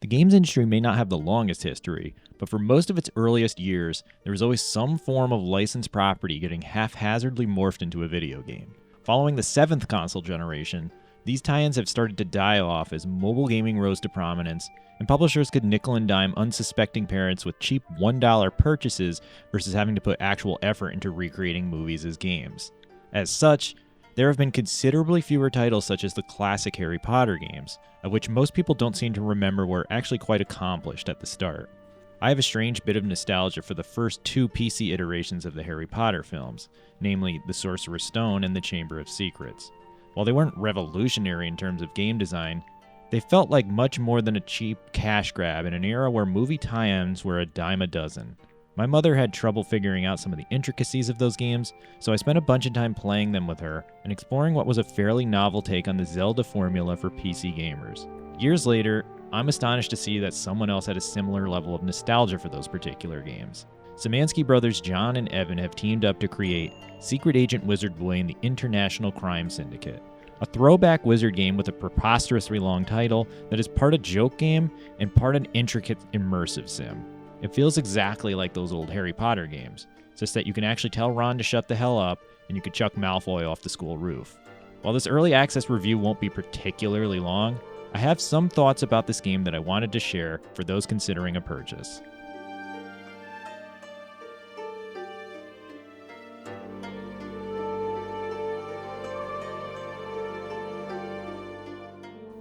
The games industry may not have the longest history, but for most of its earliest years, there was always some form of licensed property getting haphazardly morphed into a video game. Following the 7th console generation, these tie-ins have started to die off as mobile gaming rose to prominence, and publishers could nickel and dime unsuspecting parents with cheap $1 purchases versus having to put actual effort into recreating movies as games. As such, there have been considerably fewer titles such as the classic Harry Potter games, of which most people don't seem to remember were actually quite accomplished at the start. I have a strange bit of nostalgia for the first 2 PC iterations of the Harry Potter films, namely The Sorcerer's Stone and The Chamber of Secrets. While they weren't revolutionary in terms of game design, they felt like much more than a cheap cash grab in an era where movie tie-ins were a dime a dozen. My mother had trouble figuring out some of the intricacies of those games, so I spent a bunch of time playing them with her and exploring what was a fairly novel take on the Zelda formula for PC gamers. Years later, I'm astonished to see that someone else had a similar level of nostalgia for those particular games. Szymanski brothers John and Evan have teamed up to create Secret Agent Wizard Boy and the International Crime Syndicate, a throwback wizard game with a preposterously long title that is part a joke game and part an intricate immersive sim. It feels exactly like those old Harry Potter games, just that you can actually tell Ron to shut the hell up and you can chuck Malfoy off the school roof. While this early access review won't be particularly long, I have some thoughts about this game that I wanted to share for those considering a purchase.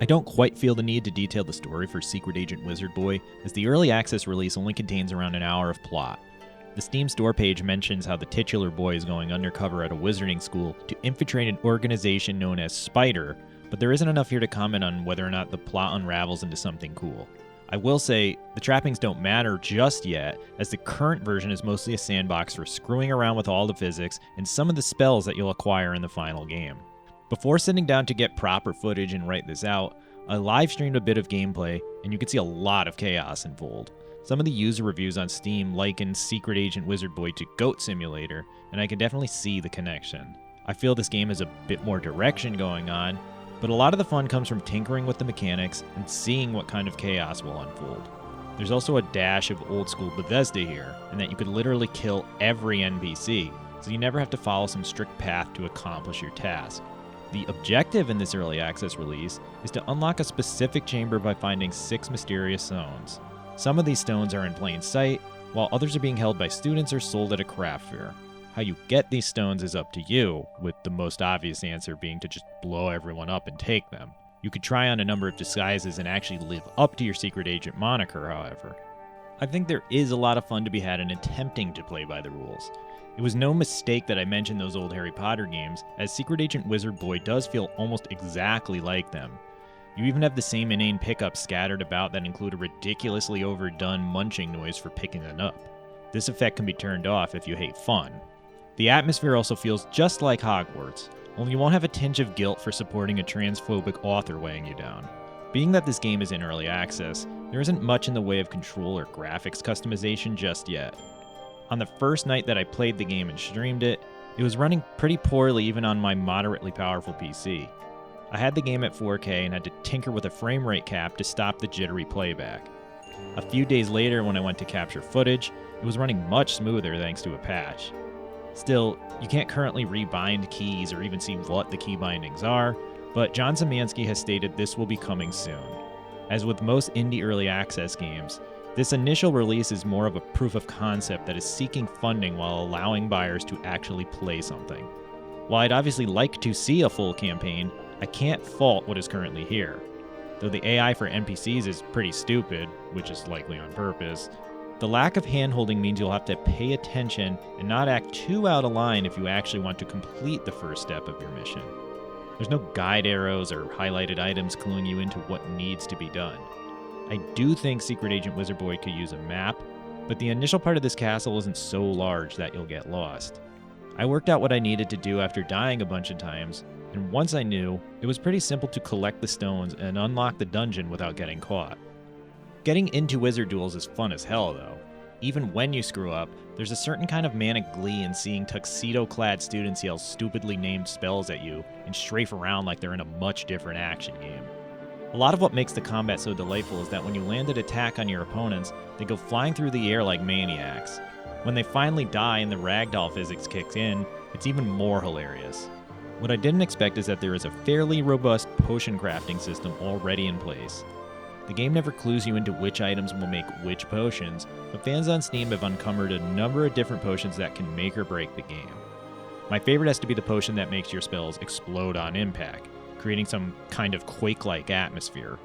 I don't quite feel the need to detail the story for Secret Agent Wizard Boy, as the early access release only contains around an hour of plot. The Steam store page mentions how the titular boy is going undercover at a wizarding school to infiltrate an organization known as Spider, but there isn't enough here to comment on whether or not the plot unravels into something cool. I will say, the trappings don't matter just yet, as the current version is mostly a sandbox for screwing around with all the physics and some of the spells that you'll acquire in the final game. Before sitting down to get proper footage and write this out, I live streamed a bit of gameplay, and you can see a lot of chaos unfold. Some of the user reviews on Steam liken Secret Agent Wizard Boy to Goat Simulator, and I can definitely see the connection. I feel this game has a bit more direction going on, but a lot of the fun comes from tinkering with the mechanics and seeing what kind of chaos will unfold. There's also a dash of old school Bethesda here, in that you could literally kill every NPC, so you never have to follow some strict path to accomplish your task. The objective in this early access release is to unlock a specific chamber by finding 6 mysterious stones. Some of these stones are in plain sight, while others are being held by students or sold at a craft fair. How you get these stones is up to you, with the most obvious answer being to just blow everyone up and take them. You could try on a number of disguises and actually live up to your secret agent moniker, however. I think there is a lot of fun to be had in attempting to play by the rules. It was no mistake that I mentioned those old Harry Potter games, as Secret Agent Wizard Boy does feel almost exactly like them. You even have the same inane pickups scattered about that include a ridiculously overdone munching noise for picking it up. This effect can be turned off if you hate fun. The atmosphere also feels just like Hogwarts, only you won't have a tinge of guilt for supporting a transphobic author weighing you down. Being that this game is in early access, there isn't much in the way of control or graphics customization just yet. On the first night that I played the game and streamed it, it was running pretty poorly even on my moderately powerful PC. I had the game at 4K and had to tinker with a frame rate cap to stop the jittery playback. A few days later, when I went to capture footage, it was running much smoother thanks to a patch. Still, you can't currently rebind keys or even see what the key bindings are, but John Szymanski has stated this will be coming soon. As with most indie early access games, this initial release is more of a proof of concept that is seeking funding while allowing buyers to actually play something. While I'd obviously like to see a full campaign, I can't fault what is currently here. Though the AI for NPCs is pretty stupid, which is likely on purpose, the lack of handholding means you'll have to pay attention and not act too out of line if you actually want to complete the first step of your mission. There's no guide arrows or highlighted items cluing you into what needs to be done. I do think Secret Agent Wizard Boy could use a map, but the initial part of this castle isn't so large that you'll get lost. I worked out what I needed to do after dying a bunch of times, and once I knew, it was pretty simple to collect the stones and unlock the dungeon without getting caught. Getting into wizard duels is fun as hell though. Even when you screw up, there's a certain kind of manic glee in seeing tuxedo-clad students yell stupidly named spells at you and strafe around like they're in a much different action game. A lot of what makes the combat so delightful is that when you land an attack on your opponents, they go flying through the air like maniacs. When they finally die and the ragdoll physics kicks in, it's even more hilarious. What I didn't expect is that there is a fairly robust potion crafting system already in place. The game never clues you into which items will make which potions, but fans on Steam have uncovered a number of different potions that can make or break the game. My favorite has to be the potion that makes your spells explode on impact, creating some kind of quake-like atmosphere.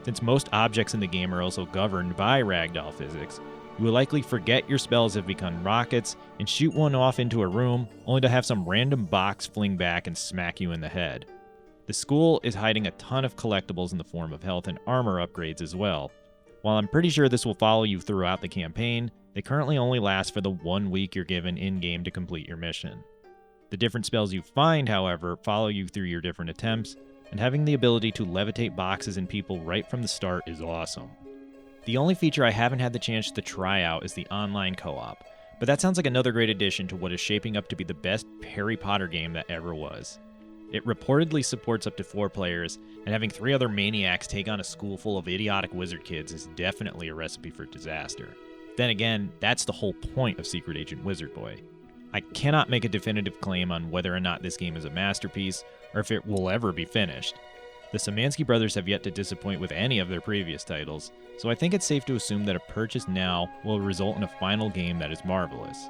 Since most objects in the game are also governed by ragdoll physics, you will likely forget your spells have become rockets and shoot one off into a room, only to have some random box fling back and smack you in the head. The school is hiding a ton of collectibles in the form of health and armor upgrades as well. While I'm pretty sure this will follow you throughout the campaign, they currently only last for the 1 week you're given in-game to complete your mission. The different spells you find, however, follow you through your different attempts, and having the ability to levitate boxes and people right from the start is awesome. The only feature I haven't had the chance to try out is the online co-op, but that sounds like another great addition to what is shaping up to be the best Harry Potter game that ever was. It reportedly supports up to 4 players, and having 3 other maniacs take on a school full of idiotic wizard kids is definitely a recipe for disaster. Then again, that's the whole point of Secret Agent Wizard Boy. I cannot make a definitive claim on whether or not this game is a masterpiece, or if it will ever be finished. The Szymanski brothers have yet to disappoint with any of their previous titles, so I think it's safe to assume that a purchase now will result in a final game that is marvelous.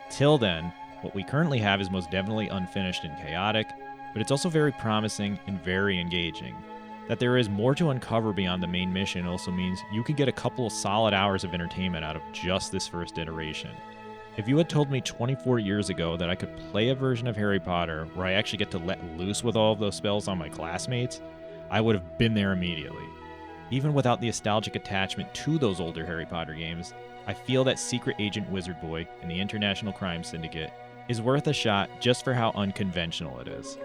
Until then, what we currently have is most definitely unfinished and chaotic, but it's also very promising and very engaging. That there is more to uncover beyond the main mission also means you could get a couple of solid hours of entertainment out of just this first iteration. If you had told me 24 years ago that I could play a version of Harry Potter where I actually get to let loose with all of those spells on my classmates, I would have been there immediately. Even without the nostalgic attachment to those older Harry Potter games, I feel that Secret Agent Wizard Boy and the International Crime Syndicate is worth a shot just for how unconventional it is.